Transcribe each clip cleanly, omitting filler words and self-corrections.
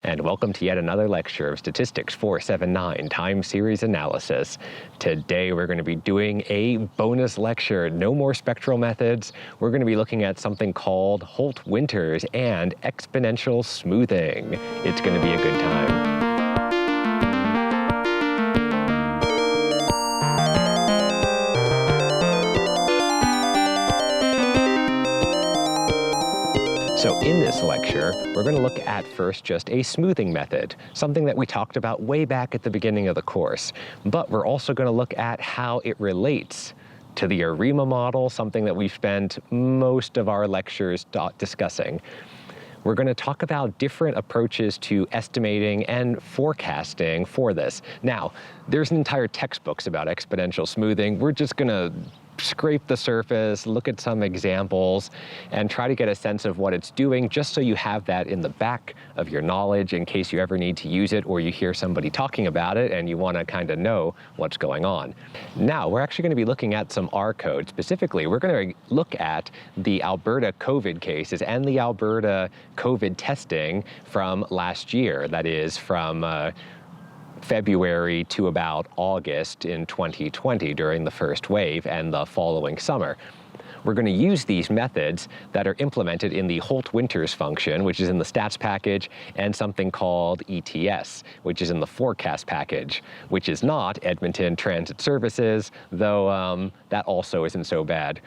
and welcome to yet another lecture of Statistics 479 Time Series Analysis. Today we're going to be doing a bonus lecture, no more spectral methods. We're going to be looking at something called Holt-Winters and Exponential Smoothing. It's going to be a good time. So in this lecture, we're going to look at first just a smoothing method, something that we talked about way back at the beginning of the course. But we're also going to look at how it relates to the ARIMA model, something that we've spent most of our lectures discussing. We're going to talk about different approaches to estimating and forecasting for this. Now, there's entire textbooks about exponential smoothing. We're just going to scrape the surface, look at some examples, and try to get a sense of what it's doing, just so you have that in the back of your knowledge in case you ever need to use it or you hear somebody talking about it and you want to kind of know what's going on. Now, we're actually going to be looking at some R code. Specifically, we're going to look at the Alberta COVID cases and the Alberta COVID testing from last year, that is from February to about August in 2020 during the first wave and the following summer. We're going to use these methods that are implemented in the Holt-Winters function, which is in the stats package, and something called ETS, which is in the forecast package, which is not Edmonton Transit Services, though that also isn't so bad.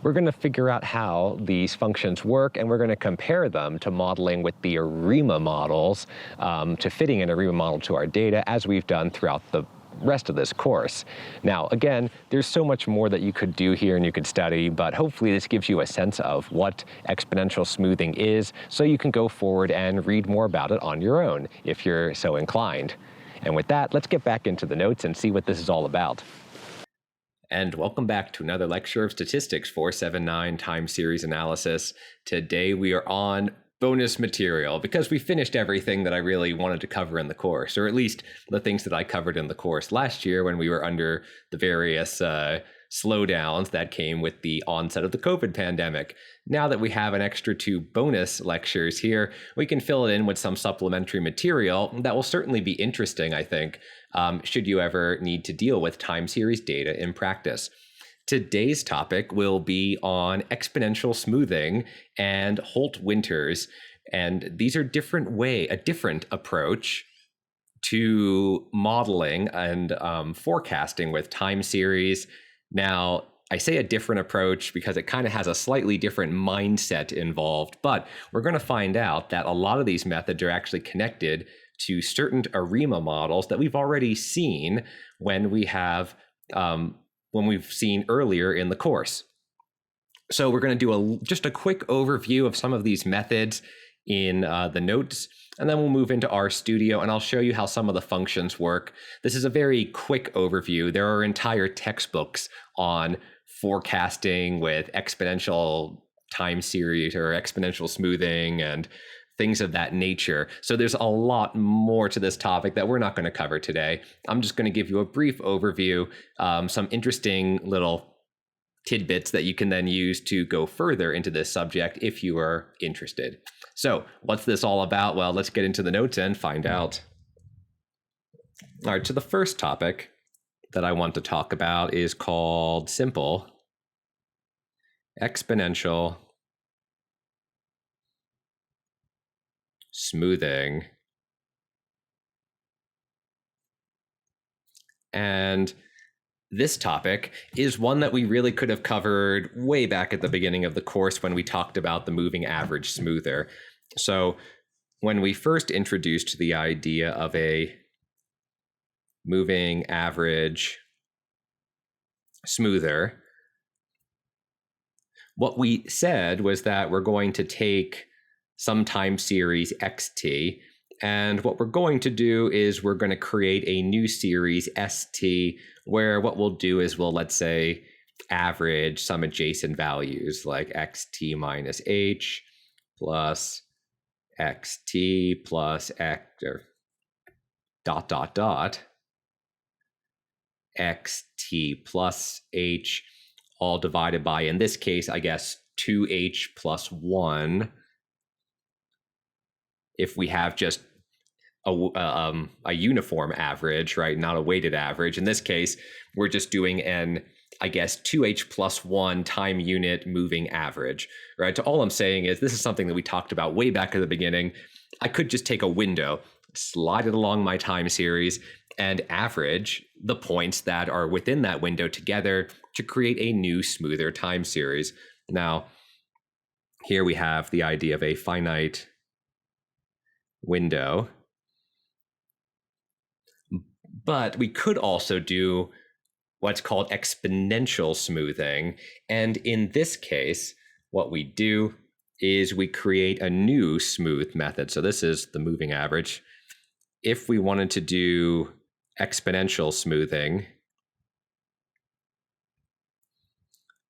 We're going to figure out how these functions work, and we're going to compare them to modeling with the ARIMA models, to fitting an ARIMA model to our data, as we've done throughout the rest of this course. Now, again, there's so much more that you could do here and you could study, but hopefully this gives you a sense of what exponential smoothing is, so you can go forward and read more about it on your own, if you're so inclined. And with that, let's get back into the notes and see what this is all about. And welcome back to another lecture of Statistics 479 Time Series Analysis. Today we are on bonus material, because we finished everything that I really wanted to cover in the course, or at least the things that I covered in the course last year when we were under the various slowdowns that came with the onset of the COVID pandemic. Now that we have an extra 2 bonus lectures here, we can fill it in with some supplementary material that will certainly be interesting, I think, should you ever need to deal with time series data in practice. Today's topic will be on exponential smoothing and Holt-Winters, and these are a different approach to modeling and forecasting with time series. Now, I say a different approach because it kind of has a slightly different mindset involved, but we're going to find out that a lot of these methods are actually connected to certain ARIMA models that we've already seen when we've seen earlier in the course. So we're going to do just a quick overview of some of these methods in the notes, and then we'll move into RStudio, and I'll show you how some of the functions work. This is a very quick overview. There are entire textbooks on forecasting with exponential time series or exponential smoothing and things of that nature. So there's a lot more to this topic that we're not going to cover today. I'm just going to give you a brief overview, some interesting little tidbits that you can then use to go further into this subject if you are interested. So what's this all about? Well, let's get into the notes and find out. All right, so the first topic that I want to talk about is called simple exponential smoothing. And this topic is one that we really could have covered way back at the beginning of the course when we talked about the moving average smoother. So when we first introduced the idea of a moving average smoother, what we said was that we're going to take some time series xt, and what we're going to do is we're going to create a new series st, where what we'll do is let's say, average some adjacent values like xt minus h plus xt plus x, or xt plus h, all divided by, in this case, I guess, 2h plus 1 if we have just a uniform average, right? Not a weighted average. In this case, we're just doing an, I guess, 2h plus 1 time unit moving average, right? So all I'm saying is this is something that we talked about way back at the beginning. I could just take a window, slide it along my time series, and average the points that are within that window together to create a new, smoother time series. Now, here we have the idea of a finite window. But we could also do what's called exponential smoothing. And in this case, what we do is we create a new smooth method. So this is the moving average. If we wanted to do exponential smoothing,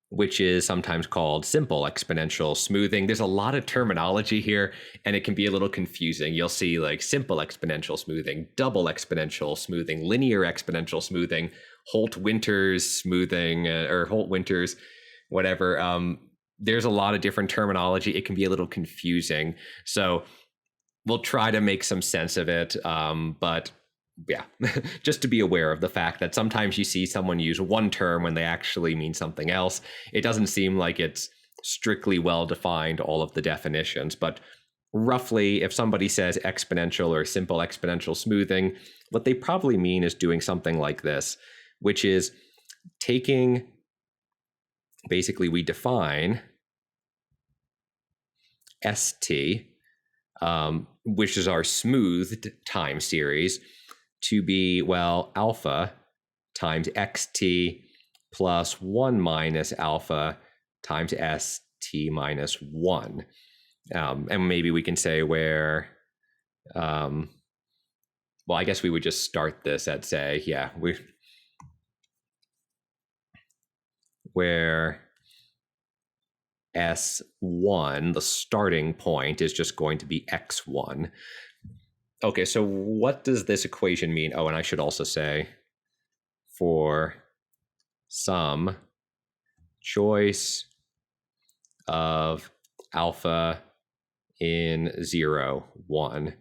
which is sometimes called simple exponential smoothing. There's a lot of terminology here, and it can be a little confusing. You'll see like simple exponential smoothing, double exponential smoothing, linear exponential smoothing, Holt-Winters smoothing, or Holt-Winters, whatever. There's a lot of different terminology. It can be a little confusing. So we'll try to make some sense of it, but yeah, just to be aware of the fact that sometimes you see someone use one term when they actually mean something else. It doesn't seem like it's strictly well defined, all of the definitions, but roughly, if somebody says exponential or simple exponential smoothing, what they probably mean is doing something like this, which is taking, basically we define ST, which is our smoothed time series, to be, well, alpha times xt plus 1 minus alpha times st minus 1. And maybe we can say where, well, I guess we would just start this at, say, yeah, where S1, the starting point, is just going to be x1. Okay, so what does this equation mean? Oh, and I should also say for some choice of alpha in 0, 1.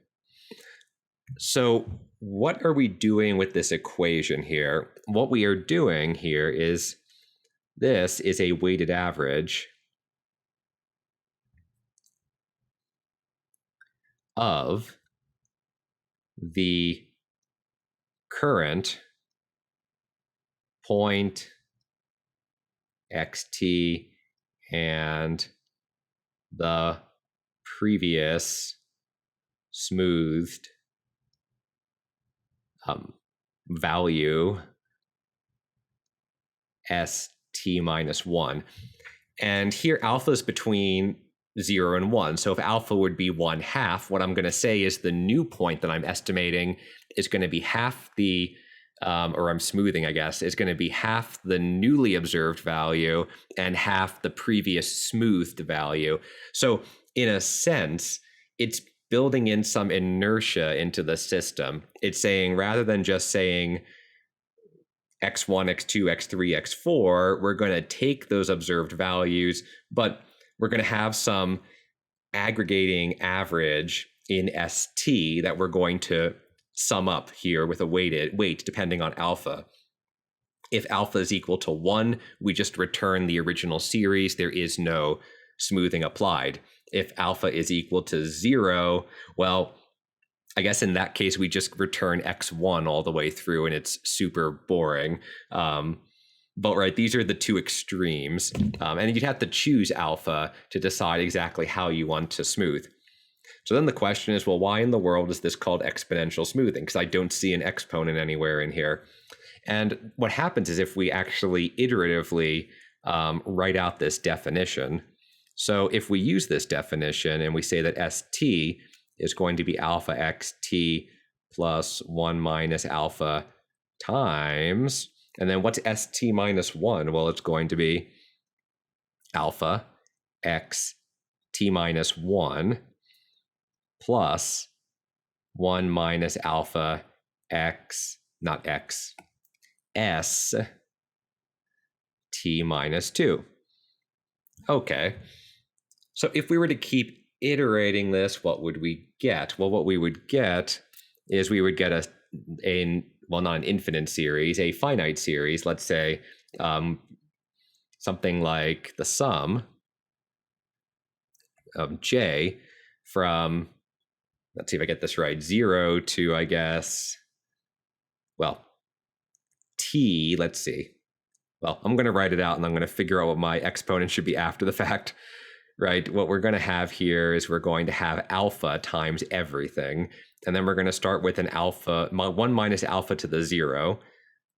So what are we doing with this equation here? What we are doing here is this is a weighted average of the current point xt and the previous smoothed value st minus 1. And here alpha is between 0 and 1. So if alpha would be 1/2, what I'm going to say is the new point that I'm estimating is going to be half the, or I'm smoothing, I guess, is going to be half the newly observed value and half the previous smoothed value. So in a sense, it's building in some inertia into the system. It's saying, rather than just saying x1, x2, x3, x4, we're going to take those observed values, but we're going to have some aggregating average in ST that we're going to sum up here with a weight depending on alpha. If alpha is equal to 1, we just return the original series. There is no smoothing applied. If alpha is equal to 0, well, I guess in that case, we just return x1 all the way through, and it's super boring. But right, these are the two extremes. And you'd have to choose alpha to decide exactly how you want to smooth. So then the question is, well, why in the world is this called exponential smoothing? Because I don't see an exponent anywhere in here. And what happens is if we actually iteratively write out this definition, so if we use this definition and we say that ST is going to be alpha xt plus 1 minus alpha times, and then what's st minus 1? Well, it's going to be alpha x t minus 1 plus 1 minus alpha x, not x, s t minus 2. Okay, so if we were to keep iterating this, what would we get? Well, what we would get is we would get well, not an infinite series, a finite series, let's say something like the sum of j from, let's see if I get this right, 0 to, I guess, well, t, let's see. Well, I'm going to write it out and I'm going to figure out what my exponent should be after the fact, right? What we're going to have here is we're going to have alpha times everything. And then we're going to start with an alpha, 1 minus alpha to the 0,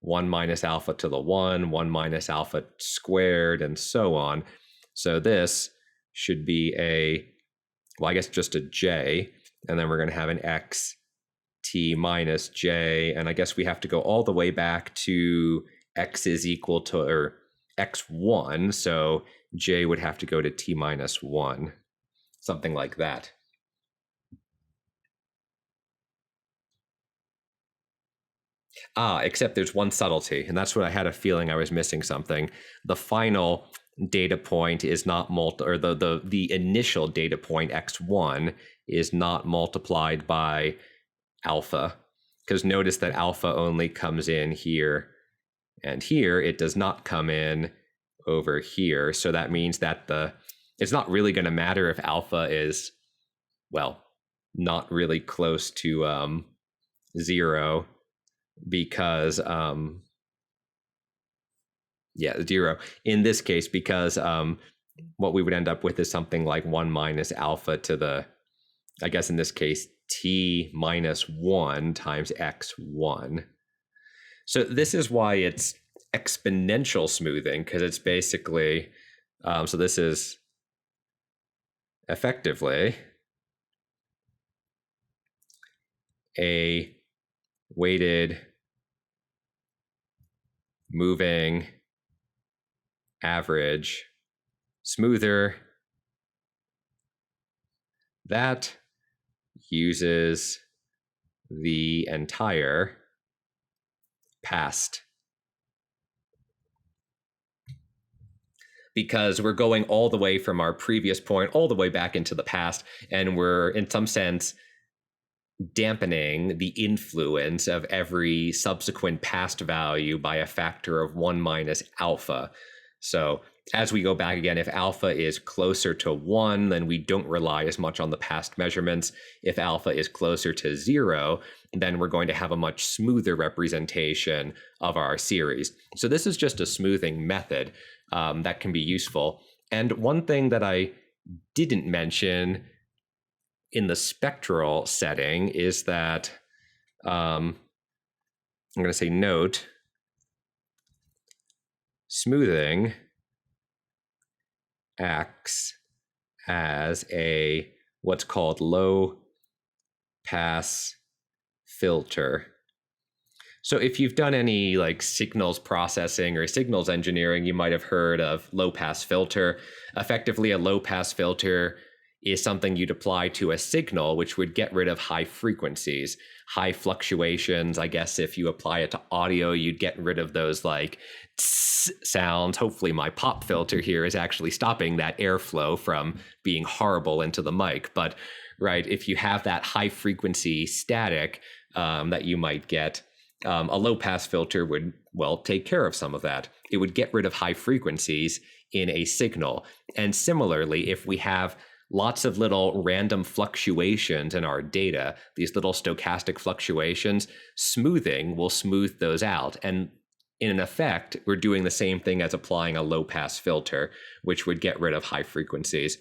1 minus alpha to the 1, 1 minus alpha squared, and so on. So this should be well, I guess just a j. And then we're going to have an x t minus j. And I guess we have to go all the way back to x is equal to, or x1. So j would have to go to t minus 1, something like that. Except there's one subtlety, and that's what I had a feeling I was missing something. The final data point is not or the initial data point x1 is not multiplied by alpha, because notice that alpha only comes in here and here. It does not come in over here. So that means that it's not really going to matter if alpha is, well, not really close to 0, because 0 in this case, because what we would end up with is something like 1 minus alpha to the, I guess in this case, t minus 1 times x1. So this is why it's exponential smoothing, because it's basically, so this is effectively a weighted moving average smoother that uses the entire past. Because we're going all the way from our previous point all the way back into the past, and we're in some sense dampening the influence of every subsequent past value by a factor of 1 minus alpha. So as we go back again, if alpha is closer to 1, then we don't rely as much on the past measurements. If alpha is closer to 0, then we're going to have a much smoother representation of our series. So this is just a smoothing method that can be useful. And one thing that I didn't mention in the spectral setting is that I'm going to say note, smoothing acts as a what's called low pass filter. So if you've done any like signals processing or signals engineering, you might have heard of low pass filter. Effectively, a low pass filter is something you'd apply to a signal, which would get rid of high frequencies, high fluctuations. I guess if you apply it to audio, you'd get rid of those like tss sounds. Hopefully my pop filter here is actually stopping that airflow from being horrible into the mic. But right, if you have that high frequency static that you might get, a low pass filter would, well, take care of some of that. It would get rid of high frequencies in a signal. And similarly, if we have lots of little random fluctuations in our data, these little stochastic fluctuations, smoothing will smooth those out. And in effect, we're doing the same thing as applying a low pass filter, which would get rid of high frequencies.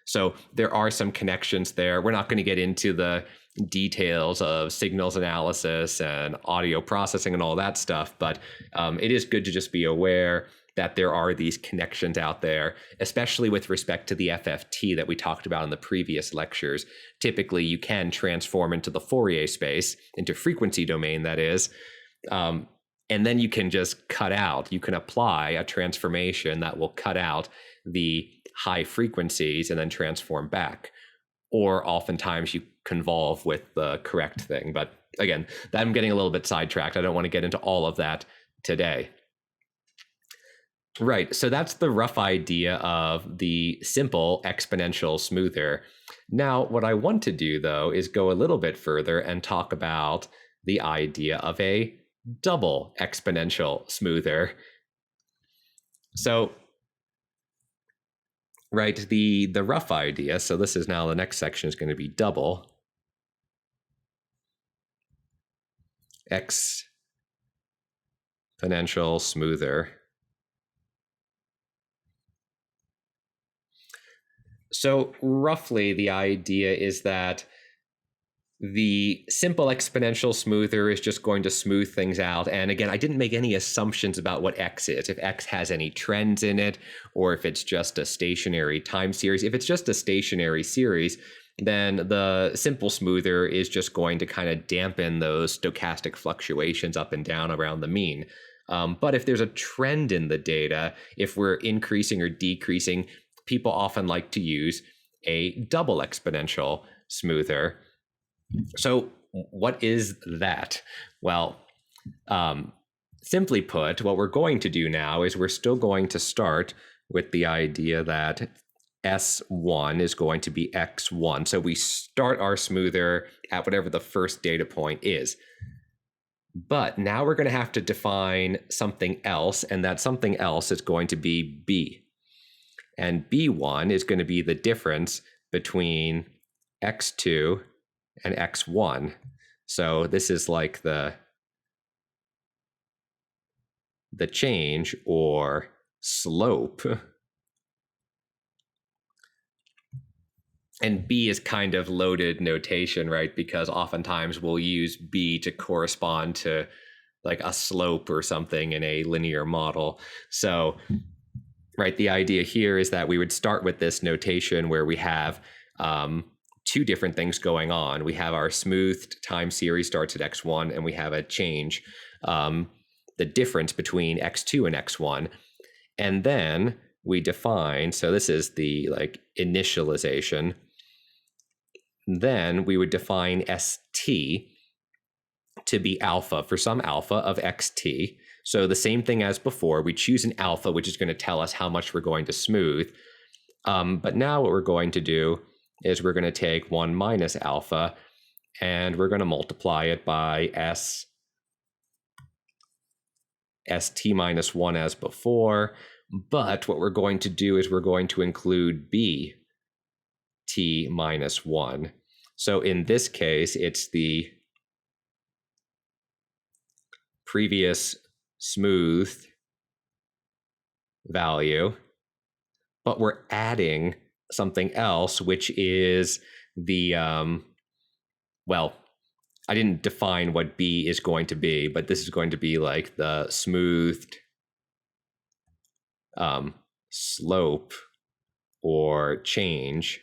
So there are some connections there. We're not going to get into the details of signals analysis and audio processing and all that stuff, but it is good to just be aware that there are these connections out there, especially with respect to the FFT that we talked about in the previous lectures. Typically, you can transform into the Fourier space, into frequency domain, that is, and then you can just cut out. You can apply a transformation that will cut out the high frequencies and then transform back. Or oftentimes you convolve with the correct thing. But again, I'm getting a little bit sidetracked. I don't want to get into all of that today. Right, so that's the rough idea of the simple exponential smoother. Now, what I want to do, though, is go a little bit further and talk about the idea of a double exponential smoother. So, right, the rough idea, so this is now the next section is going to be double exponential smoother. So roughly the idea is that the simple exponential smoother is just going to smooth things out. And again, I didn't make any assumptions about what x is, if x has any trends in it, or if it's just a stationary time series. If it's just a stationary series, then the simple smoother is just going to kind of dampen those stochastic fluctuations up and down around the mean. But if there's a trend in the data, if we're increasing or decreasing, people often like to use a double exponential smoother. So what is that? Well, simply put, what we're going to do now is we're still going to start with the idea that S1 is going to be X1. So we start our smoother at whatever the first data point is. But now we're going to have to define something else, and that something else is going to be B. And B1 is going to be the difference between X2 and X1. So this is like the change or slope. And B is kind of loaded notation, right? Because oftentimes we'll use B to correspond to like a slope or something in a linear model. So, right, the idea here is that we would start with this notation where we have two different things going on. We have our smoothed time series starts at X1, and we have a change, the difference between X2 and X1. And then we define, so this is the like initialization. Then we would define ST to be alpha for some alpha of XT. So the same thing as before, we choose an alpha, which is going to tell us how much we're going to smooth. But now what we're going to do is we're going to take 1 minus alpha, and we're going to multiply it by ST minus 1 as before. But what we're going to do is we're going to include BT minus 1. So in this case, it's the previous smoothed value, but we're adding something else, which is the, well, I didn't define what B is going to be, but this is going to be like the smoothed slope or change.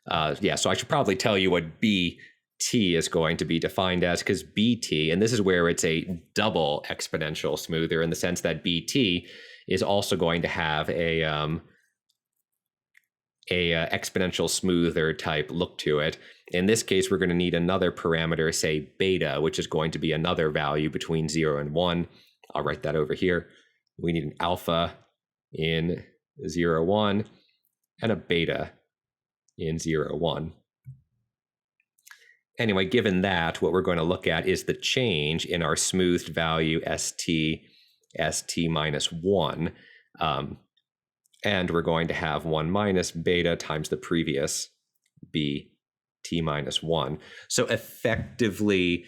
Yeah, so I should probably tell you what BT is going to be defined as, because BT, and this is where it's a double exponential smoother in the sense that BT is also going to have a exponential smoother type look to it. In this case, we're going to need another parameter, say beta, which is going to be another value between 0 and 1. I'll write that over here. We need an alpha in 0, 1 and a beta in 0, 1. Anyway, given that, what we're going to look at is the change in our smoothed value ST minus 1. And we're going to have 1 minus beta times the previous BT minus 1. So effectively,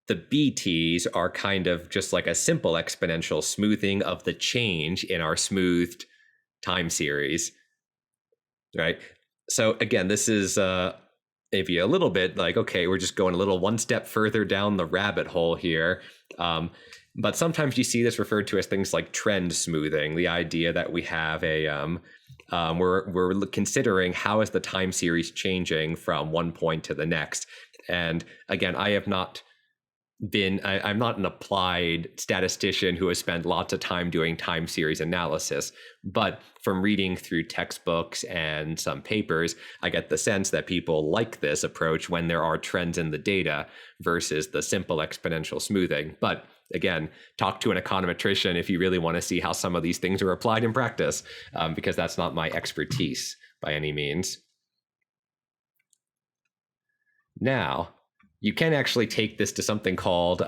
the BTs are kind of just like a simple exponential smoothing of the change in our smoothed time series, right? So again, this is maybe a little bit like, okay, we're just going a little one step further down the rabbit hole here. But sometimes you see this referred to as things like trend smoothing, the idea that we have a, we're considering how is the time series changing from one point to the next. And again, I'm not an applied statistician who has spent lots of time doing time series analysis, but from reading through textbooks and some papers, I get the sense that people like this approach when there are trends in the data versus the simple exponential smoothing. But again, talk to an econometrician if you really want to see how some of these things are applied in practice, because that's not my expertise by any means. Now, you can actually take this to something called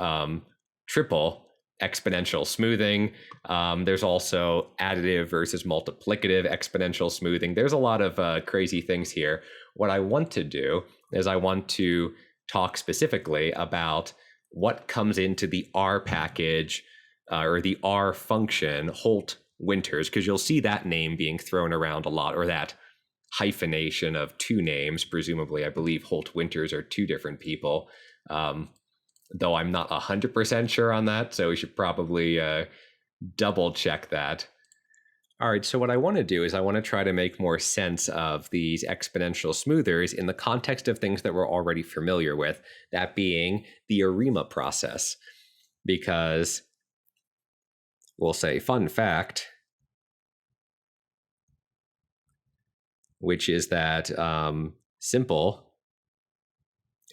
triple exponential smoothing. There's also additive versus multiplicative exponential smoothing. There's a lot of crazy things here. What I want to do is I want to talk specifically about what comes into the R package or the R function Holt-Winters, because you'll see that name being thrown around a lot, or that hyphenation of two names. Presumably, I believe Holt-Winters are two different people, though I'm not 100% sure on that, so we should probably double check that. All right, so what I want to do is I want to try to make more sense of these exponential smoothers in the context of things that we're already familiar with, that being the ARIMA process. Because we'll say, fun fact, which is that simple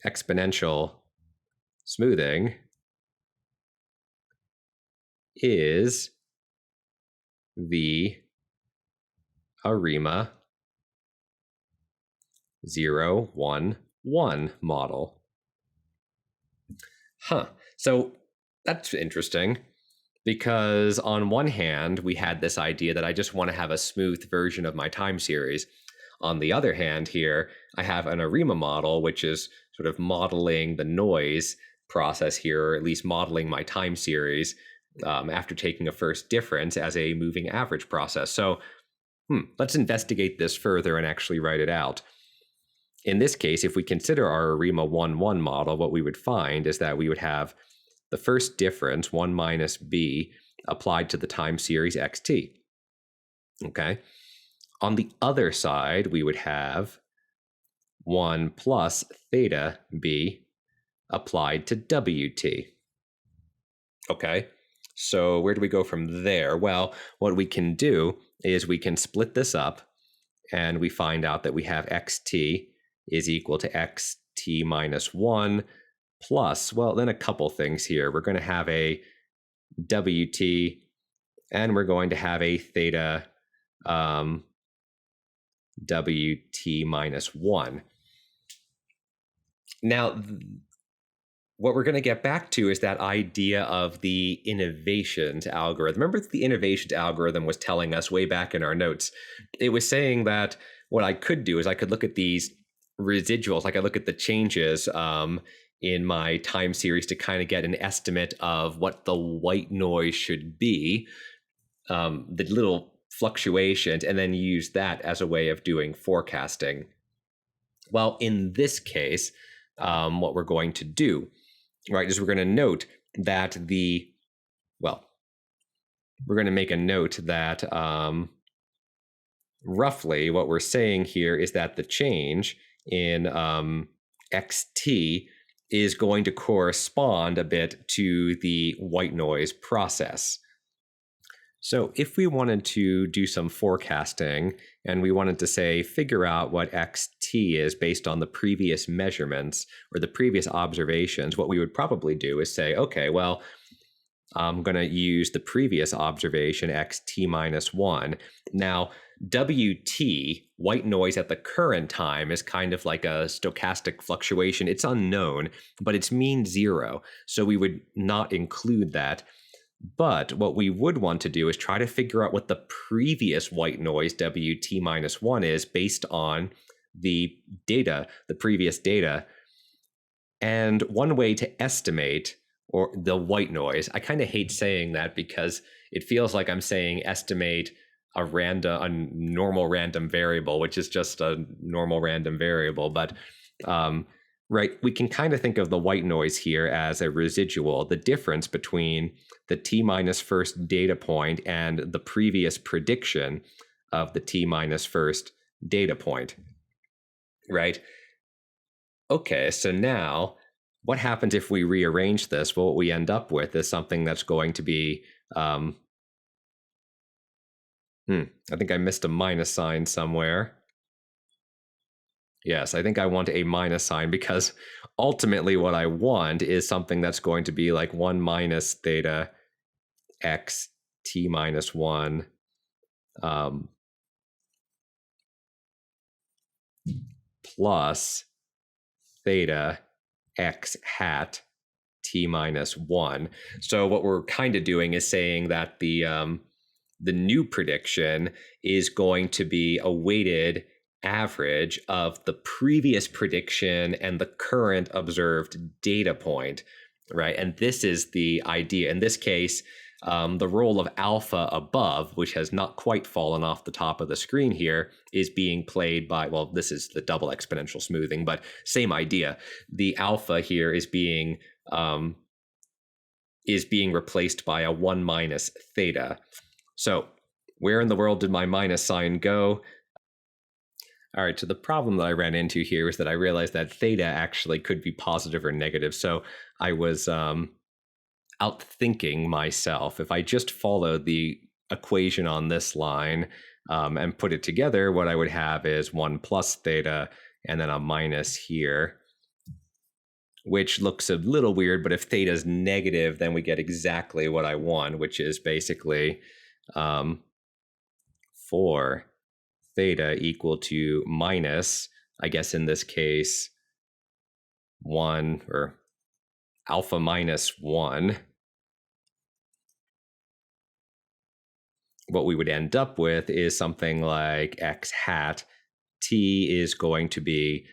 exponential smoothing is the ARIMA 0-1-1 model. So that's interesting, because on one hand, we had this idea that I just want to have a smooth version of my time series. On the other hand here, I have an ARIMA model, which is sort of modeling the noise process here, or at least modeling my time series after taking a first difference as a moving average process. So let's investigate this further and actually write it out. In this case, if we consider our ARIMA 1-1 model, what we would find is that we would have the first difference, 1 minus b, applied to the time series xt. Okay. On the other side, we would have 1 plus theta b applied to wt. Okay. So where do we go from there? Well, what we can do is we can split this up, and we find out that we have xt is equal to xt minus 1 plus, well, then a couple things here. We're going to have a wt, and we're going to have a theta wt minus 1. Now, what we're going to get back to is that idea of the innovations algorithm. Remember, the innovations algorithm was telling us way back in our notes, it was saying that what I could do is I could look at these residuals, like I look at the changes in my time series to kind of get an estimate of what the white noise should be, the little fluctuations, and then use that as a way of doing forecasting. Well, in this case, what we're going to do, right, is we're going to note that we're going to make a note that roughly what we're saying here is that the change in xt is going to correspond a bit to the white noise process. So if we wanted to do some forecasting and we wanted to say, figure out what xt is based on the previous measurements or the previous observations, what we would probably do is say, okay, well, I'm going to use the previous observation, xt minus 1. Now, wt, white noise at the current time, is kind of like a stochastic fluctuation. It's unknown, but it's mean 0. So we would not include that. But what we would want to do is try to figure out what the previous white noise wt minus 1 is based on the data, the previous data. And one way to estimate or the white noise, I kind of hate saying that because it feels like I'm saying estimate a normal random variable, which is just a normal random variable. But right, we can kind of think of the white noise here as a residual, the difference between the t minus first data point and the previous prediction of the t minus first data point, right? Okay, so now what happens if we rearrange this? Well, what we end up with is something that's going to be, I think I missed a minus sign somewhere. Yes, I think I want a minus sign because ultimately what I want is something that's going to be like 1 minus theta x t minus 1 plus theta x hat t minus 1. So what we're kind of doing is saying that the new prediction is going to be a weighted average of the previous prediction and the current observed data point, right? And this is the idea. In this case, the role of alpha above, which has not quite fallen off the top of the screen here, is being played by, well, this is the double exponential smoothing, but same idea. The alpha here is being replaced by a 1 minus theta. So where in the world did my minus sign go? All right, so the problem that I ran into here is that I realized that theta actually could be positive or negative. So I was outthinking myself. If I just followed the equation on this line and put it together, what I would have is 1 plus theta and then a minus here, which looks a little weird, but if theta is negative, then we get exactly what I want, which is basically 4 theta equal to minus, I guess in this case, 1 or alpha minus 1. What we would end up with is something like x hat. T is going to be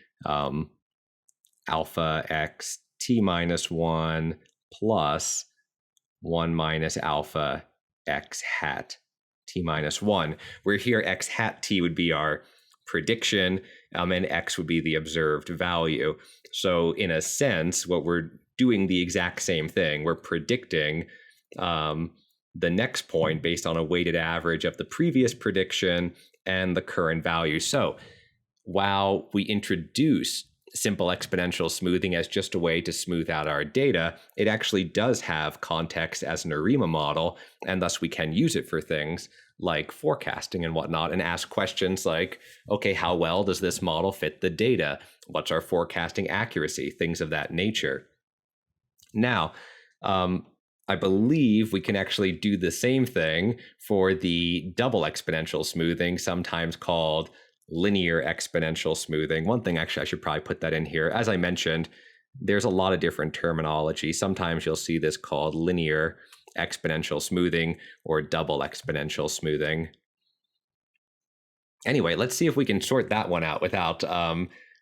alpha x t minus 1 plus 1 minus alpha x hat t minus 1, where here x hat t would be our prediction, and x would be the observed value. So in a sense, what we're doing the exact same thing. We're predicting the next point based on a weighted average of the previous prediction and the current value. So while we introduce simple exponential smoothing as just a way to smooth out our data, it actually does have context as an ARIMA model, and thus we can use it for things like forecasting and whatnot, and ask questions like, okay, how well does this model fit the data? What's our forecasting accuracy? Things of that nature. Now, I believe we can actually do the same thing for the double exponential smoothing, sometimes called linear exponential smoothing. One thing, actually, I should probably put that in here. As I mentioned, there's a lot of different terminology. Sometimes you'll see this called linear exponential smoothing or double exponential smoothing. Anyway, let's see if we can sort that one out without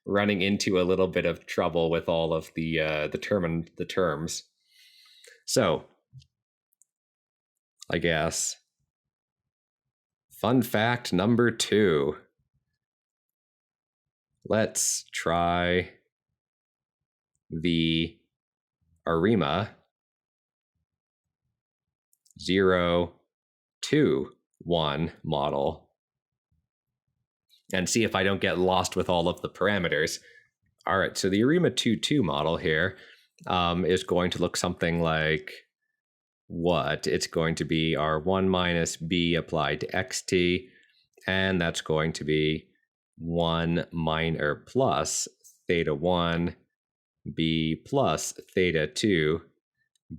running into a little bit of trouble with all of the terms. So, I guess, fun fact number 2. Let's try the ARIMA 0, 2, 1 model and see if I don't get lost with all of the parameters. All right, so the ARIMA 2-2 model here is going to look something like what? It's going to be our 1 minus b applied to xt, and that's going to be 1 minus plus theta 1 b plus theta 2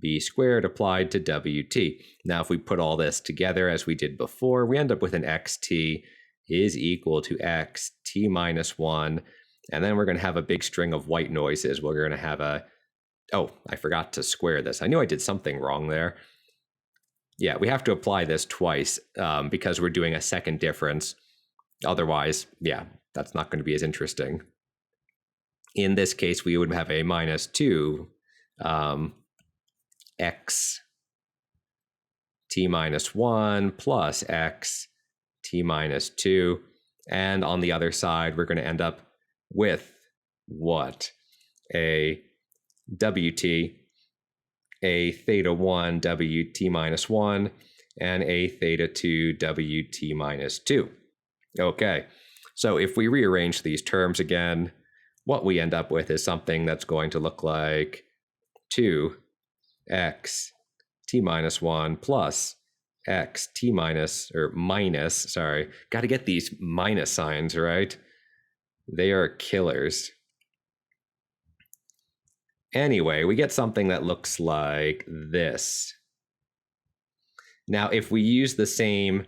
b squared applied to wt. Now, if we put all this together as we did before, we end up with an xt is equal to x t minus 1, and then we're going to have a big string of white noises. We're going to have a, oh, I forgot to square this. I knew I did something wrong there. Yeah, we have to apply this twice because we're doing a second difference. Otherwise, yeah, that's not going to be as interesting. In this case, we would have a minus 2 x t minus 1 plus x t minus 2. And on the other side, we're going to end up with what? A wt, a theta 1 wt minus 1, and a theta 2 wt minus 2. Okay, so if we rearrange these terms again, what we end up with is something that's going to look like 2x t minus 1 plus x t minus, or minus, sorry, got to get these minus signs, right? They are killers. Anyway, we get something that looks like this. Now, if we use the same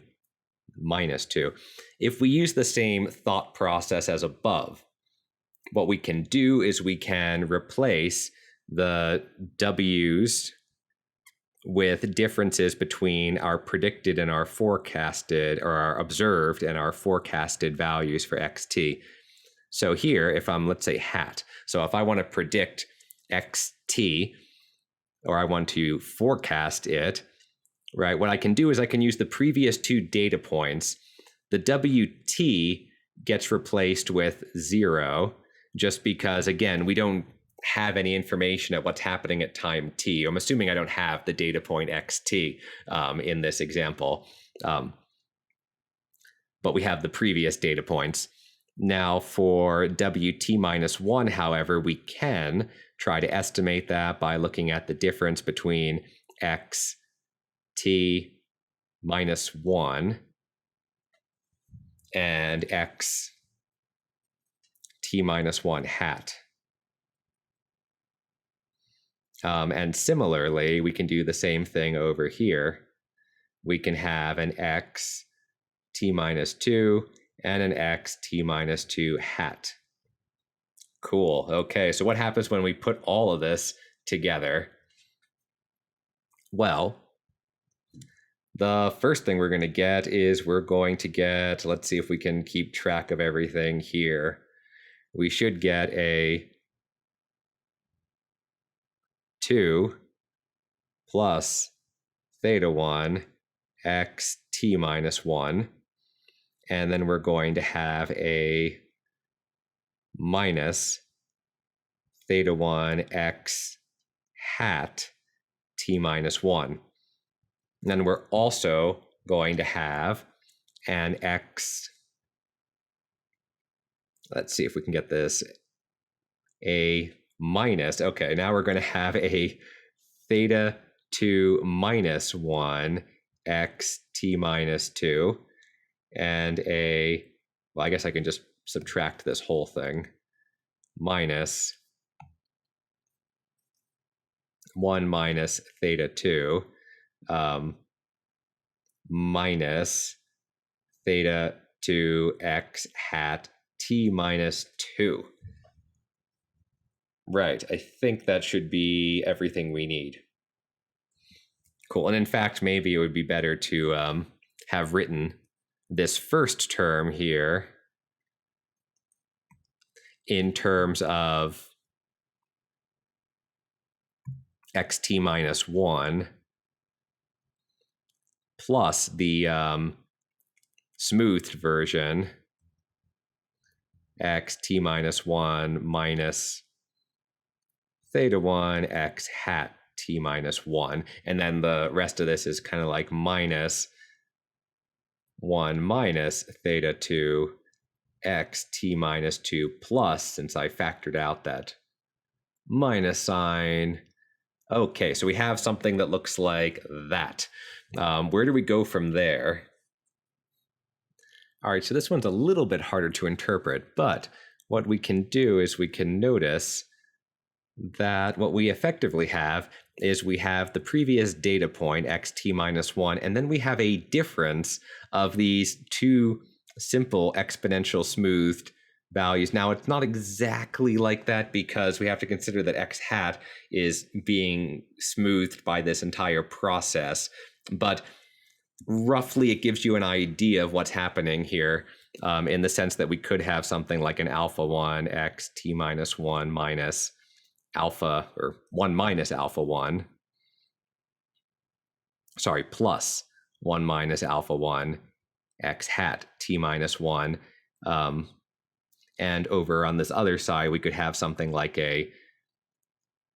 minus 2, if we use the same thought process as above, what we can do is we can replace the W's with differences between our predicted and our forecasted, or our observed and our forecasted values for xt. So here, if I'm, let's say, hat, so if I want to predict xt, or I want to forecast it, right, what I can do is I can use the previous two data points. The wt gets replaced with 0, just because, again, we don't have any information at what's happening at time t. I'm assuming I don't have the data point xt in this example, but we have the previous data points. Now for wt minus 1, however, we can try to estimate that by looking at the difference between xt minus 1 and xt minus 1 hat. And similarly, we can do the same thing over here. We can have an xt minus 2 and an xt minus 2 hat. Cool. Okay, so what happens when we put all of this together? Well, the first thing we're going to get is we're going to get, let's see if we can keep track of everything here. We should get a 2 plus theta 1 xt minus 1. And then we're going to have a minus theta 1 x hat t minus 1. And then we're also going to have an x, let's see if we can get this, a minus, okay, now we're going to have a theta 2 minus 1 xt minus 2, and a, well, I guess I can just subtract this whole thing, minus 1 minus theta 2 minus theta 2 x hat t minus 2. Right, I think that should be everything we need. Cool, and in fact, maybe it would be better to have written this first term here in terms of xt minus 1 plus the smoothed version xt minus 1 minus theta 1 x hat t minus 1. And then the rest of this is kind of like minus 1 minus theta 2 x t minus 2 plus, since I factored out that minus sign. Okay, so we have something that looks like that. Where do we go from there? All right, so this one's a little bit harder to interpret, but what we can do is we can notice that what we effectively have is we have the previous data point, xt minus 1, and then we have a difference of these two simple exponential smoothed values. Now, it's not exactly like that because we have to consider that x hat is being smoothed by this entire process, but roughly it gives you an idea of what's happening here, in the sense that we could have something like an alpha 1 xt minus 1 minus alpha, or 1 minus alpha 1, sorry, plus 1 minus alpha 1 x hat t minus 1. And over on this other side, we could have something like a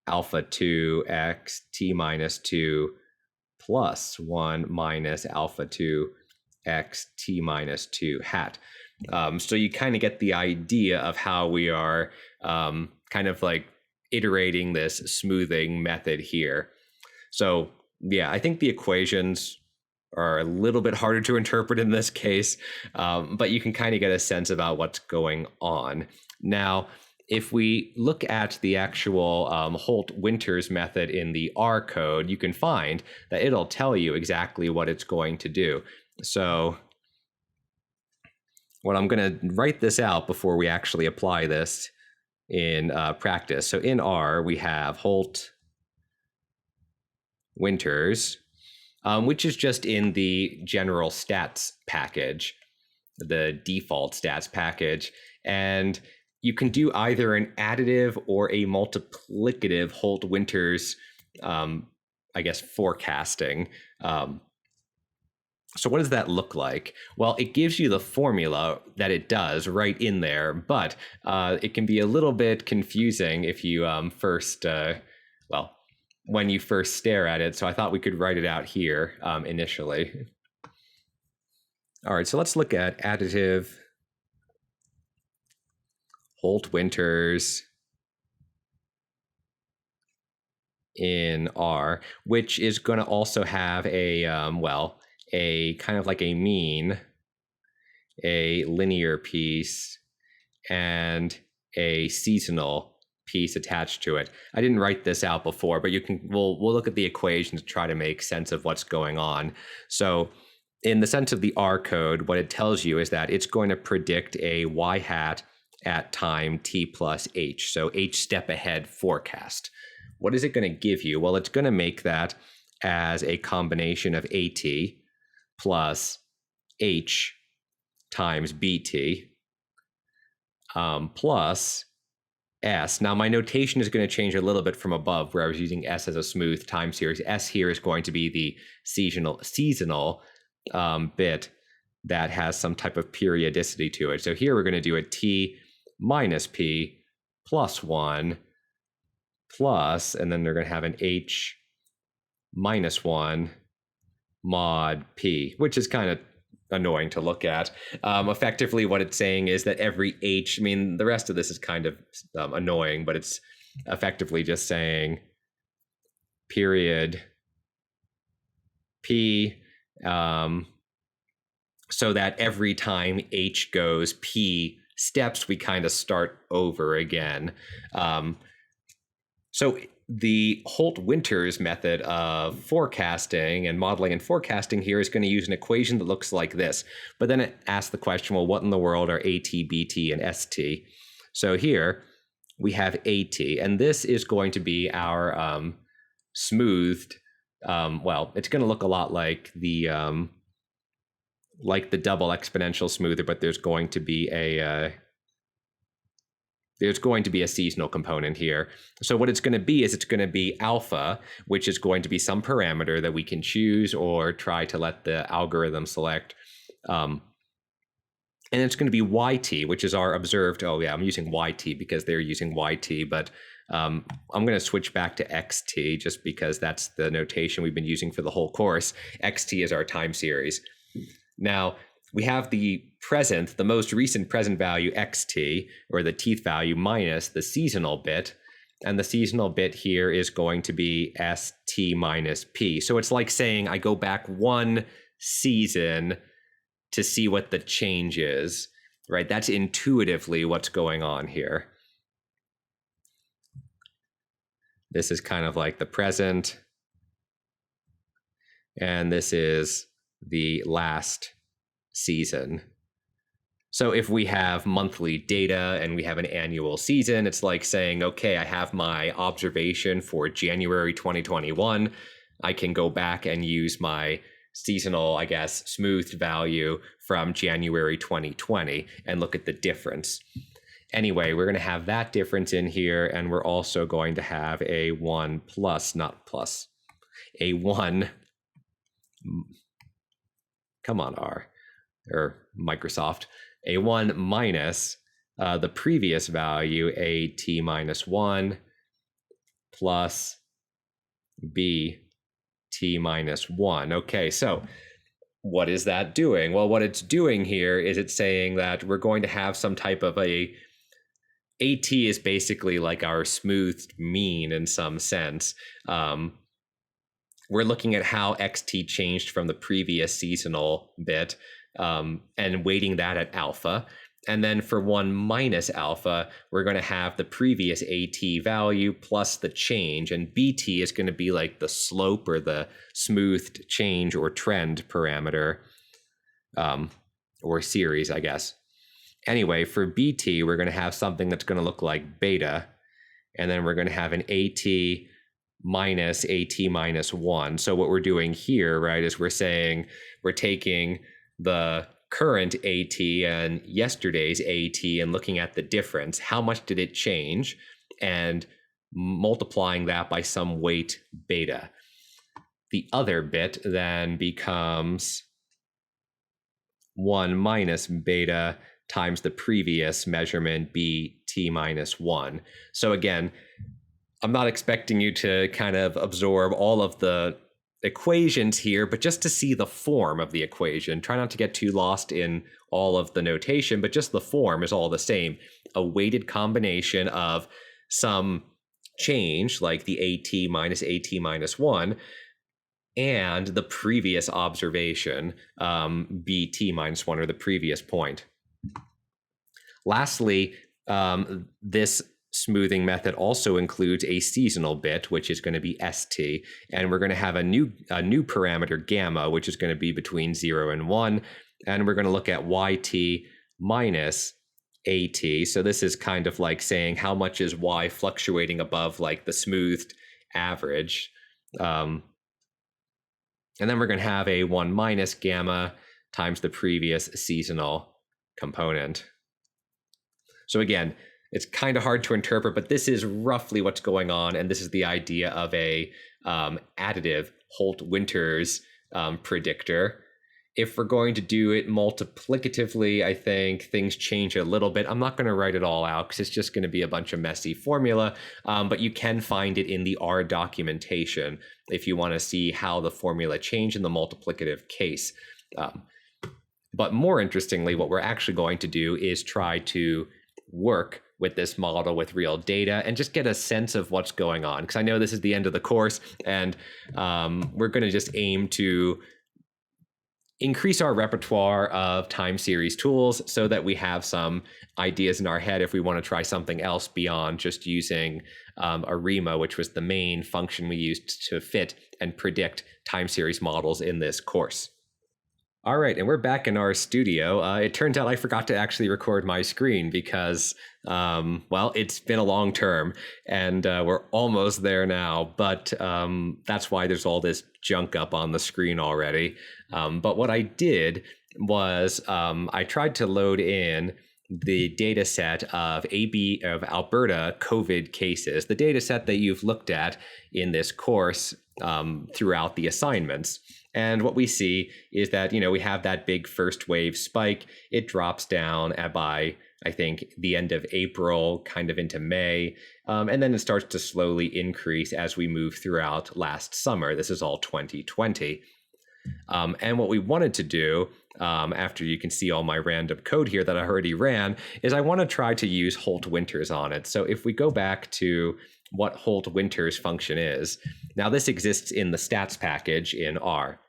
alpha 2 x t minus 2 plus 1 minus alpha 2 x t minus 2 hat. So you kind of get the idea of how we are kind of like iterating this smoothing method here. So yeah, I think the equations are a little bit harder to interpret in this case, but you can kind of get a sense about what's going on. Now, if we look at the actual Holt-Winters method in the R code, you can find that it'll tell you exactly what it's going to do. So what I'm going to write this out before we actually apply this in practice. So in R, we have Holt-Winters, which is just in the general stats package, the default stats package. And you can do either an additive or a multiplicative Holt-Winters, I guess, forecasting. So what does that look like? Well, it gives you the formula that it does right in there, but it can be a little bit confusing if you when you first stare at it. So I thought we could write it out here initially. All right, so let's look at additive Holt-Winters in R, which is going to also have a, a kind of like a mean, a linear piece, and a seasonal piece attached to it. I didn't write this out before, but we'll look at the equation to try to make sense of what's going on. So in the sense of the R code, what it tells you is that it's going to predict a y hat at time t plus h, so h step ahead forecast. What is it going to give you? Well, it's going to make that as a combination of at plus h times bt plus s. Now, my notation is going to change a little bit from above, where I was using s as a smooth time series. S here is going to be the seasonal bit that has some type of periodicity to it. So here we're going to do a t minus p plus 1 plus, and then they're going to have an h minus 1 mod p, which is kind of annoying to look at. Effectively, what it's saying is that every h, I mean, the rest of this is kind of annoying, but it's effectively just saying period p, so that every time h goes p steps, we kind of start over again. So the Holt-Winters method of forecasting and modeling and forecasting here is going to use an equation that looks like this. But then it asks the question, well, what in the world are AT, BT, and ST? So here we have AT, and this is going to be our smoothed, it's going to look a lot like the double exponential smoother, but there's going to be a seasonal component here. So what it's going to be is it's going to be alpha, which is going to be some parameter that we can choose or try to let the algorithm select. And it's going to be yt, which is our observed. Oh yeah, I'm using yt because they're using yt, but I'm going to switch back to xt just because that's the notation we've been using for the whole course. Xt is our time series. Now, we have the present, the most recent present value xt, or the teeth value, minus the seasonal bit. And the seasonal bit here is going to be st minus p. So it's like saying I go back one season to see what the change is, right? That's intuitively what's going on here. This is kind of like the present, and this is the last season. So if we have monthly data and we have an annual season, it's like saying, okay, I have my observation for January 2021. I can go back and use my seasonal, I guess, smoothed value from January 2020 and look at the difference. Anyway, we're going to have that difference in here, and we're also going to have a 1 plus, not plus, a 1, come on, R, or Microsoft, a 1 minus the previous value, a t minus 1 plus b t minus 1. Okay, so what is that doing? Well, what it's doing here is it's saying that we're going to have some type of AT is basically like our smoothed mean in some sense. We're looking at how xt changed from the previous seasonal bit and weighting that at alpha. And then for 1 minus alpha, we're going to have the previous AT value plus the change. And BT is going to be like the slope or the smoothed change or trend parameter or series, I guess. Anyway, for BT, we're going to have something that's going to look like beta, and then we're going to have an AT minus AT minus 1. So what we're doing here, right, is we're saying we're taking the current AT and yesterday's AT and looking at the difference. How much did it change? And multiplying that by some weight beta. The other bit then becomes 1 minus beta times the previous measurement, BT minus 1. So again, I'm not expecting you to kind of absorb all of the equations here, but just to see the form of the equation. Try not to get too lost in all of the notation, but just the form is all the same. A weighted combination of some change, like the AT minus 1, and the previous observation, BT minus 1, or the previous point. Lastly, this smoothing method also includes a seasonal bit, which is going to be ST, and we're going to have a new parameter gamma, which is going to be between 0 and 1, and we're going to look at YT minus AT. So this is kind of like saying how much is Y fluctuating above like the smoothed average. And then we're going to have a 1 minus gamma times the previous seasonal component. So again, it's kind of hard to interpret, but this is roughly what's going on. And this is the idea of a additive Holt-Winters predictor. If we're going to do it multiplicatively, I think things change a little bit. I'm not going to write it all out because it's just going to be a bunch of messy formula, but you can find it in the R documentation if you want to see how the formula changed in the multiplicative case. But more interestingly, what we're actually going to do is try to work with this model with real data and just get a sense of what's going on. Because I know this is the end of the course, and we're going to just aim to increase our repertoire of time series tools so that we have some ideas in our head if we want to try something else beyond just using ARIMA, which was the main function we used to fit and predict time series models in this course. All right, and we're back in RStudio. It turns out I forgot to actually record my screen because, well, it's been a long term and we're almost there now, but that's why there's all this junk up on the screen already. But what I did was I tried to load in the data set of Alberta COVID cases, the data set that you've looked at in this course throughout the assignments. And what we see is that, we have that big first wave spike. It drops down by, I think, the end of April, kind of into May. And then it starts to slowly increase as we move throughout last summer. This is all 2020. And what we wanted to do, after you can see all my random code here that I already ran, is I want to try to use Holt-Winters on it. So if we go back to what Holt-Winters function is, now this exists in the stats package in R,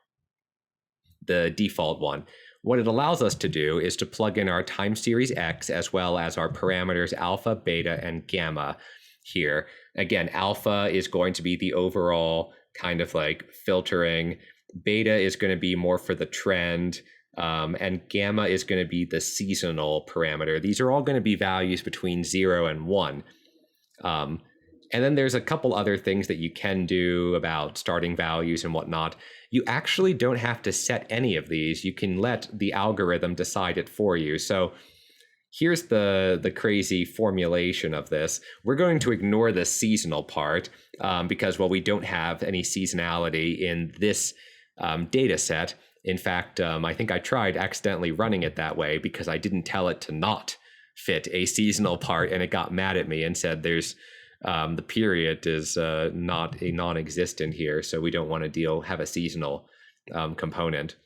the default one. What it allows us to do is to plug in our time series X as well as our parameters alpha, beta, and gamma here. Again, alpha is going to be the overall kind of like filtering. Beta is going to be more for the trend, and gamma is going to be the seasonal parameter. These are all going to be values between 0 and 1. And then there's a couple other things that you can do about starting values and whatnot. You actually don't have to set any of these. You can let the algorithm decide it for you. So here's the crazy formulation of this. We're going to ignore the seasonal part because, well, we don't have any seasonality in this data set. In fact, I think I tried accidentally running it that way because I didn't tell it to not fit a seasonal part, and it got mad at me and said there's the period is not a non-existent here, so we don't want to have a seasonal component.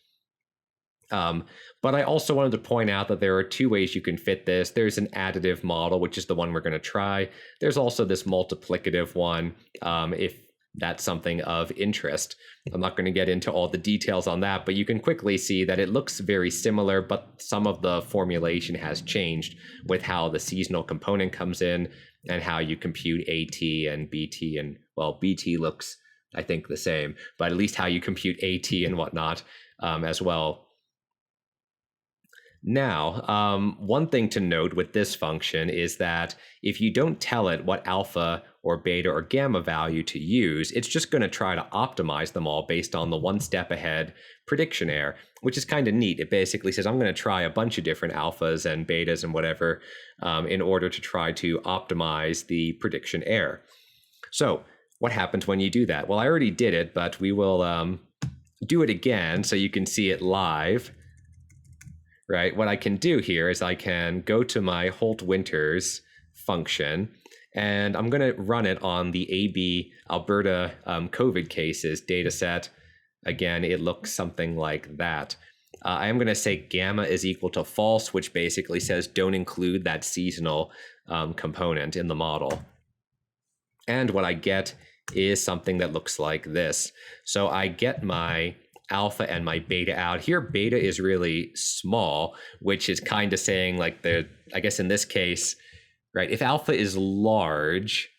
But I also wanted to point out that there are two ways you can fit this. There's an additive model, which is the one we're going to try. There's also this multiplicative one, if that's something of interest. I'm not going to get into all the details on that, but you can quickly see that it looks very similar, but some of the formulation has changed with how the seasonal component comes in and how you compute AT and BT. And well, BT looks, I think, the same, but at least how you compute AT and whatnot as well. Now, one thing to note with this function is that if you don't tell it what alpha or beta or gamma value to use, it's just going to try to optimize them all based on the one step ahead prediction error, which is kind of neat. It basically says, I'm going to try a bunch of different alphas and betas and whatever in order to try to optimize the prediction error. So what happens when you do that? Well, I already did it, but we will do it again so you can see it live. Right, what I can do here is I can go to my Holt-Winters function, and I'm going to run it on the AB Alberta COVID cases data set. Again, it looks something like that. I am going to say gamma is equal to false, which basically says don't include that seasonal component in the model. And what I get is something that looks like this. So I get my alpha and my beta out. Here, beta is really small, which is kind of saying like I guess in this case, right, if alpha is large,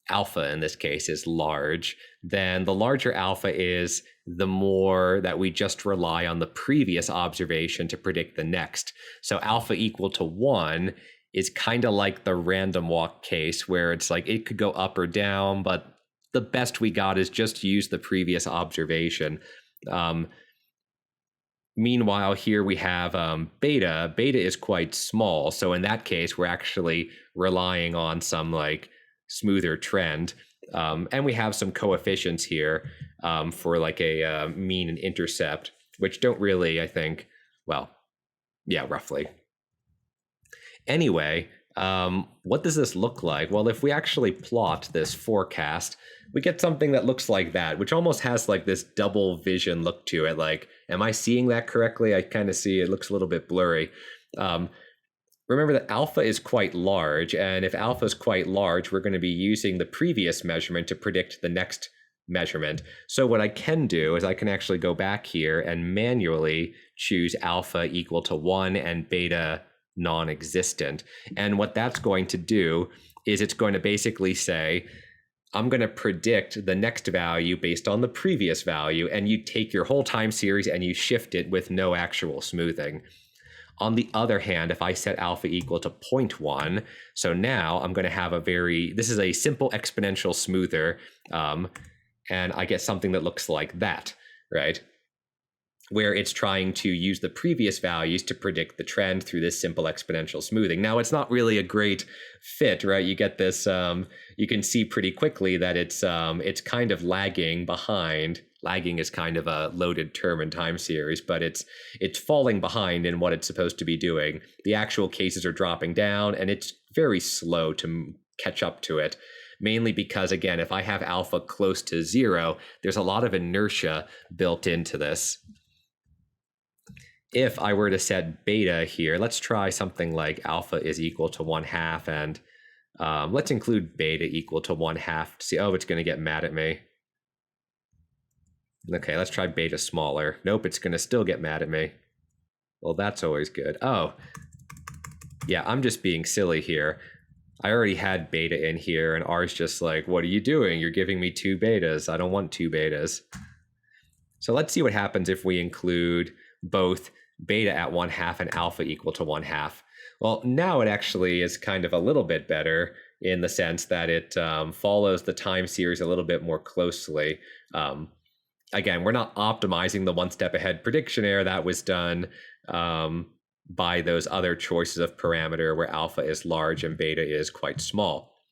alpha in this case is large, then the larger alpha is, the more that we just rely on the previous observation to predict the next. So alpha equal to 1 is kind of like the random walk case where it's like it could go up or down, but the best we got is just use the previous observation. Meanwhile, here we have beta. Beta is quite small. So in that case, we're actually relying on some like smoother trend. And we have some coefficients here for like a mean and intercept, which don't really, I think, well, yeah, roughly. Anyway, what does this look like? Well, if we actually plot this forecast, we get something that looks like that, which almost has like this double vision look to it. Like, am I seeing that correctly? I kind of see it looks a little bit blurry. Remember that alpha is quite large, and if alpha is quite large, we're going to be using the previous measurement to predict the next measurement. So what I can do is I can actually go back here and manually choose alpha equal to 1 and beta non-existent. And what that's going to do is it's going to basically say, I'm going to predict the next value based on the previous value, and you take your whole time series and you shift it with no actual smoothing. On the other hand, if I set alpha equal to 0.1, so now I'm going to have this is a simple exponential smoother, and I get something that looks like that, right? Where it's trying to use the previous values to predict the trend through this simple exponential smoothing. Now, it's not really a great fit, right? You get this, you can see pretty quickly that it's kind of lagging behind. Lagging is kind of a loaded term in time series, but it's falling behind in what it's supposed to be doing. The actual cases are dropping down, and it's very slow to catch up to it. Mainly because, again, if I have alpha close to 0, there's a lot of inertia built into this. If I were to set beta here, let's try something like alpha is equal to 1/2, and let's include beta equal to 1/2 to see, oh, it's going to get mad at me. Okay, let's try beta smaller. Nope, it's going to still get mad at me. Well, that's always good. Oh, yeah, I'm just being silly here. I already had beta in here, and R's just like, what are you doing? You're giving me 2 betas. I don't want 2 betas. So let's see what happens if we include both beta at 1/2 and alpha equal to 1/2. Well, now it actually is kind of a little bit better in the sense that it follows the time series a little bit more closely. Again, we're not optimizing the one step ahead prediction error that was done by those other choices of parameter where alpha is large and beta is quite small.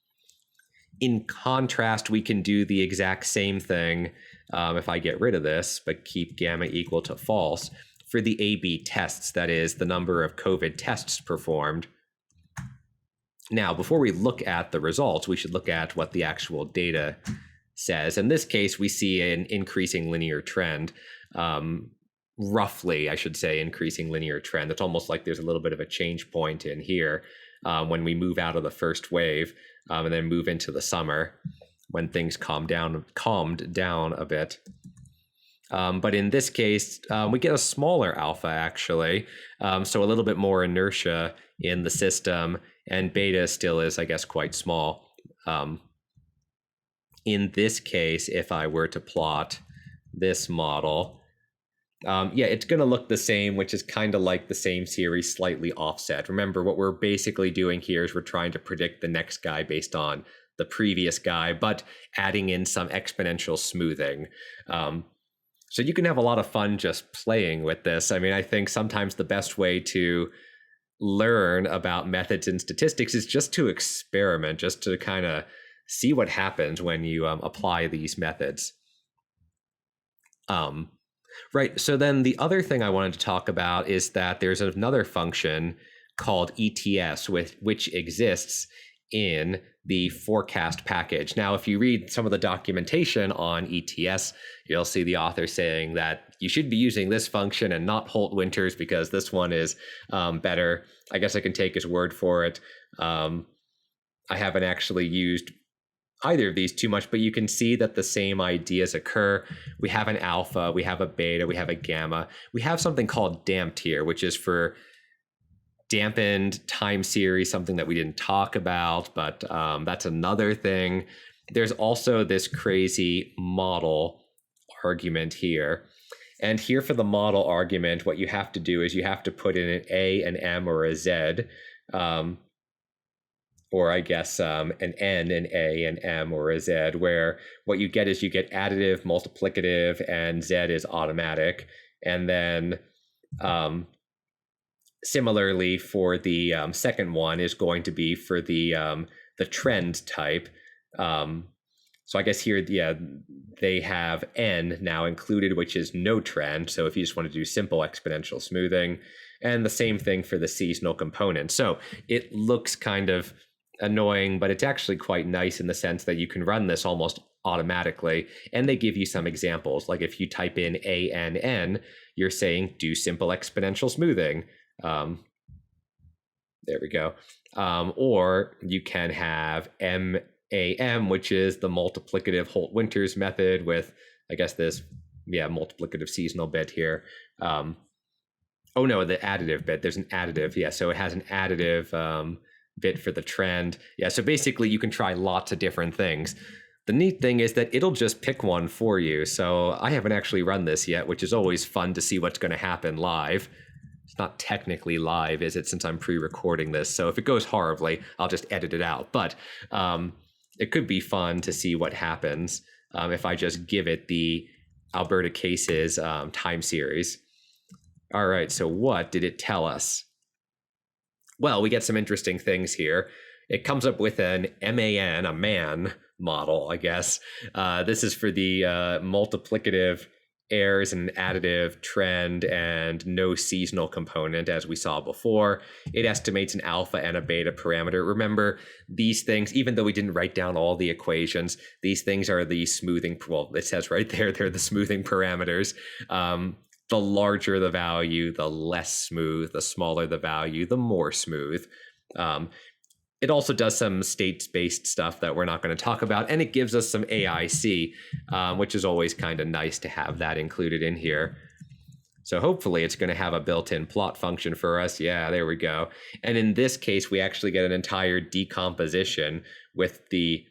In contrast, we can do the exact same thing if I get rid of this, but keep gamma equal to false for the A/B tests, that is the number of COVID tests performed. Now, before we look at the results, we should look at what the actual data says. In this case, we see an increasing linear trend, roughly, I should say, increasing linear trend. It's almost like there's a little bit of a change point in here when we move out of the first wave and then move into the summer when things calmed down a bit. But in this case, we get a smaller alpha, actually, so a little bit more inertia in the system, and beta still is, I guess, quite small. In this case, if I were to plot this model, Yeah, it's going to look the same, which is kind of like the same series, slightly offset. Remember, what we're basically doing here is we're trying to predict the next guy based on the previous guy, but adding in some exponential smoothing. So you can have a lot of fun just playing with this. I mean, I think sometimes the best way to learn about methods in statistics is just to experiment, just to kind of see what happens when you apply these methods. Right. So then the other thing I wanted to talk about is that there's another function called ETS, which exists in the forecast package. Now, if you read some of the documentation on ETS, you'll see the author saying that you should be using this function and not Holt-Winters because this one is better. I guess I can take his word for it. I haven't actually used either of these too much, but you can see that the same ideas occur. We have an alpha, we have a beta, we have a gamma. We have something called damped here, which is for dampened time series, something that we didn't talk about, but that's another thing. There's also this crazy model argument here. And here for the model argument, what you have to do is you have to put in an A, an M, or a Z, or I guess an N, an A, an M, or a Z, where what you get is you get additive, multiplicative, and Z is automatic. And then similarly for the second one is going to be for the trend type. So I guess here, yeah, they have N now included, which is no trend. So if you just want to do simple exponential smoothing, and the same thing for the seasonal component. So it looks kind of annoying, but it's actually quite nice in the sense that you can run this almost automatically. And they give you some examples. Like if you type in ANN, you're saying do simple exponential smoothing. There we go. Or you can have MAM, which is the multiplicative Holt-Winters method with, I guess, this, multiplicative seasonal bit here. Oh no, the additive bit. There's an additive. Yeah, so it has an additive bit for the trend. Yeah, so basically you can try lots of different things. The neat thing is that it'll just pick one for you. So I haven't actually run this yet, which is always fun to see what's going to happen live. It's not technically live, is it, since I'm pre-recording this? So if it goes horribly, I'll just edit it out. But it could be fun to see what happens if I just give it the Alberta cases time series. All right, so what did it tell us? Well, we get some interesting things here. It comes up with an MAN, a man model, I guess. This is for the multiplicative errors and additive trend and no seasonal component, as we saw before. It estimates an alpha and a beta parameter. Remember, these things, even though we didn't write down all the equations, these things are the smoothing, well, it says right there, they're the smoothing parameters. The larger the value, the less smooth. The smaller the value, the more smooth. It also does some states-based stuff that we're not going to talk about, and it gives us some AIC, which is always kind of nice to have that included in here. So hopefully it's going to have a built-in plot function for us. Yeah, there we go. And in this case, we actually get an entire decomposition with the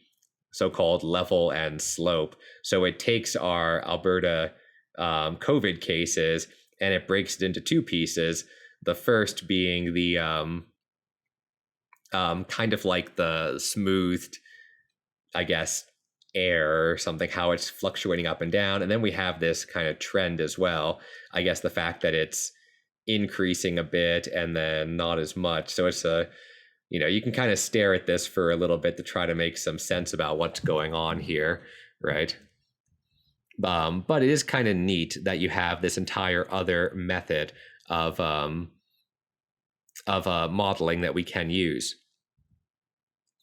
so-called level and slope. So it takes our Alberta COVID cases and it breaks it into two pieces. The first being the kind of like the smoothed, I guess, air or something, how it's fluctuating up and down. And then we have this kind of trend as well. I guess the fact that it's increasing a bit and then not as much. So it's you can kind of stare at this for a little bit to try to make some sense about what's going on here, right? But it is kind of neat that you have this entire other method of modeling that we can use.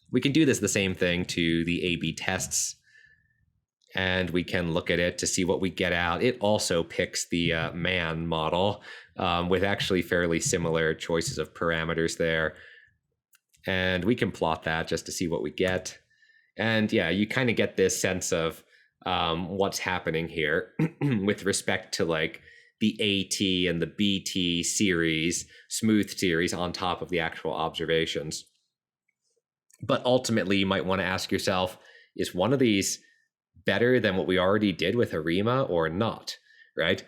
We can do this the same thing to the A/B tests, and we can look at it to see what we get out. It also picks the man model with actually fairly similar choices of parameters there. And we can plot that just to see what we get. And yeah, you kind of get this sense of what's happening here with respect to like the AT and the BT series, smooth series on top of the actual observations. But ultimately, you might want to ask yourself, is one of these better than what we already did with ARIMA or not, right?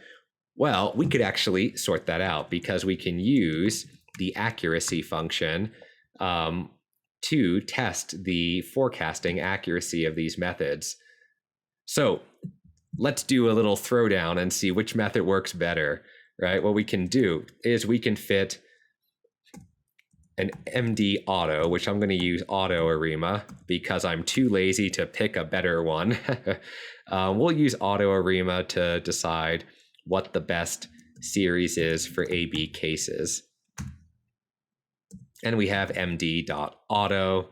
Well, we could actually sort that out because we can use the accuracy function to test the forecasting accuracy of these methods. So let's do a little throwdown and see which method works better, right? What we can do is we can fit an MD auto, which I'm going to use auto ARIMA because I'm too lazy to pick a better one. We'll use auto ARIMA to decide what the best series is for AB cases. And we have MD.auto,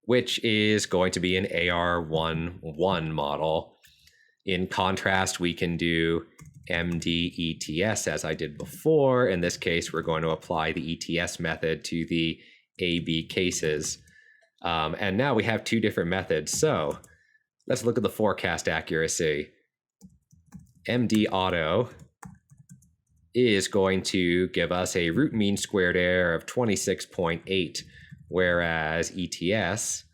which is going to be an AR11 model. In contrast, we can do MD ETS as I did before. In this case, we're going to apply the ETS method to the AB cases. And now we have two different methods. So let's look at the forecast accuracy. MD auto is going to give us a root mean squared error of 26.8, whereas ETS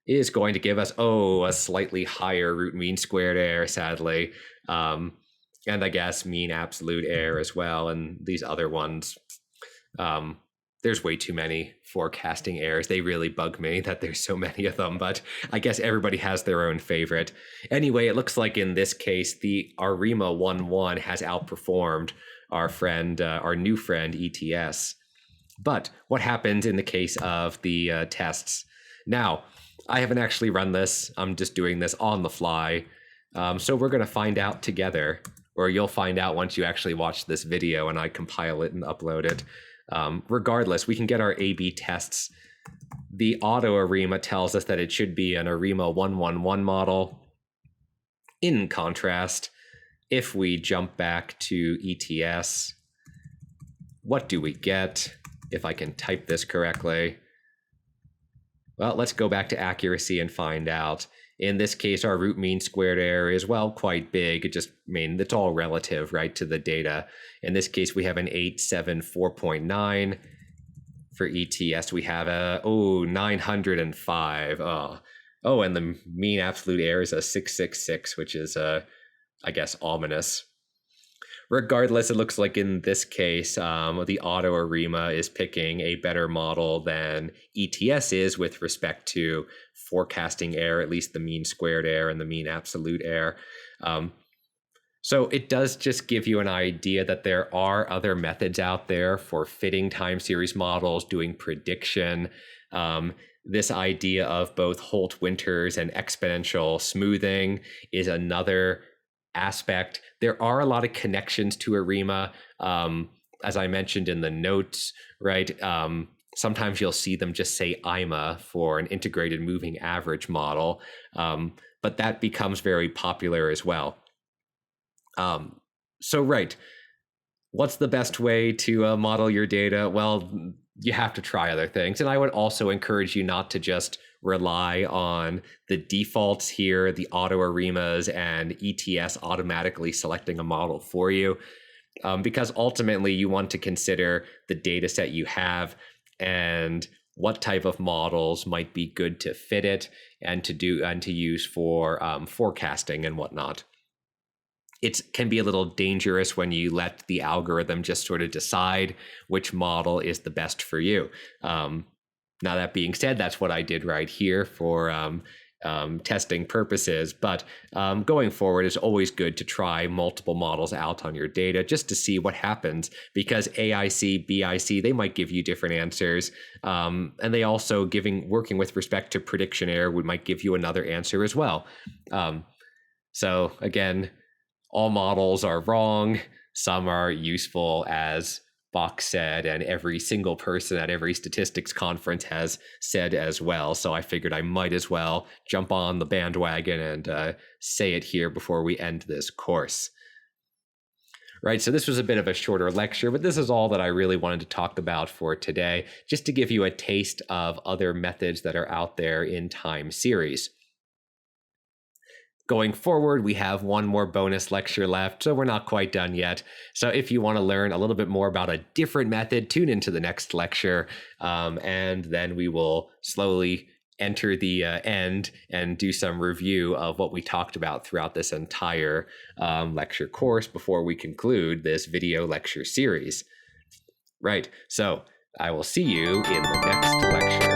is going to give us, a slightly higher root mean squared error, sadly. And I guess mean absolute error as well. And these other ones, there's way too many forecasting errors. They really bug me that there's so many of them, but I guess everybody has their own favorite. Anyway, it looks like in this case, the ARIMA 1.1 has outperformed our new friend ETS. But what happens in the case of the tests? Now, I haven't actually run this. I'm just doing this on the fly. So we're going to find out together, or you'll find out once you actually watch this video and I compile it and upload it. Regardless, we can get our A/B tests. The auto ARIMA tells us that it should be an ARIMA 1.1.1 model. In contrast, if we jump back to ETS, what do we get? If I can type this correctly. Well, let's go back to accuracy and find out. In this case, our root mean squared error is, well, quite big. It's all relative, right, to the data. In this case, we have an 874.9. For ETS, we have 905. And the mean absolute error is a 666, which is, I guess, ominous. Regardless, it looks like in this case, the auto ARIMA is picking a better model than ETS is with respect to forecasting error, at least the mean squared error and the mean absolute error. So it does just give you an idea that there are other methods out there for fitting time series models, doing prediction. This idea of both Holt-Winters and exponential smoothing is another aspect. There are a lot of connections to ARIMA, as I mentioned in the notes, right? Sometimes you'll see them just say IMA for an integrated moving average model, but that becomes very popular as well. Right, what's the best way to model your data? Well, you have to try other things. And I would also encourage you not to just rely on the defaults here, the auto ARIMAs and ETS automatically selecting a model for you, because ultimately you want to consider the data set you have and what type of models might be good to fit it and to use for forecasting and whatnot. It can be a little dangerous when you let the algorithm just sort of decide which model is the best for you. Now, that being said, that's what I did right here for testing purposes. But going forward, it's always good to try multiple models out on your data just to see what happens, because AIC, BIC, they might give you different answers. And they also, working with respect to prediction error, might give you another answer as well. So again, all models are wrong. Some are useful, as Bach said, and every single person at every statistics conference has said as well. So I figured I might as well jump on the bandwagon and say it here before we end this course. Right, so this was a bit of a shorter lecture, but this is all that I really wanted to talk about for today, just to give you a taste of other methods that are out there in time series. Going forward, we have one more bonus lecture left, so we're not quite done yet. So if you want to learn a little bit more about a different method, tune into the next lecture, and then we will slowly enter the end and do some review of what we talked about throughout this entire lecture course before we conclude this video lecture series. Right, so I will see you in the next lecture.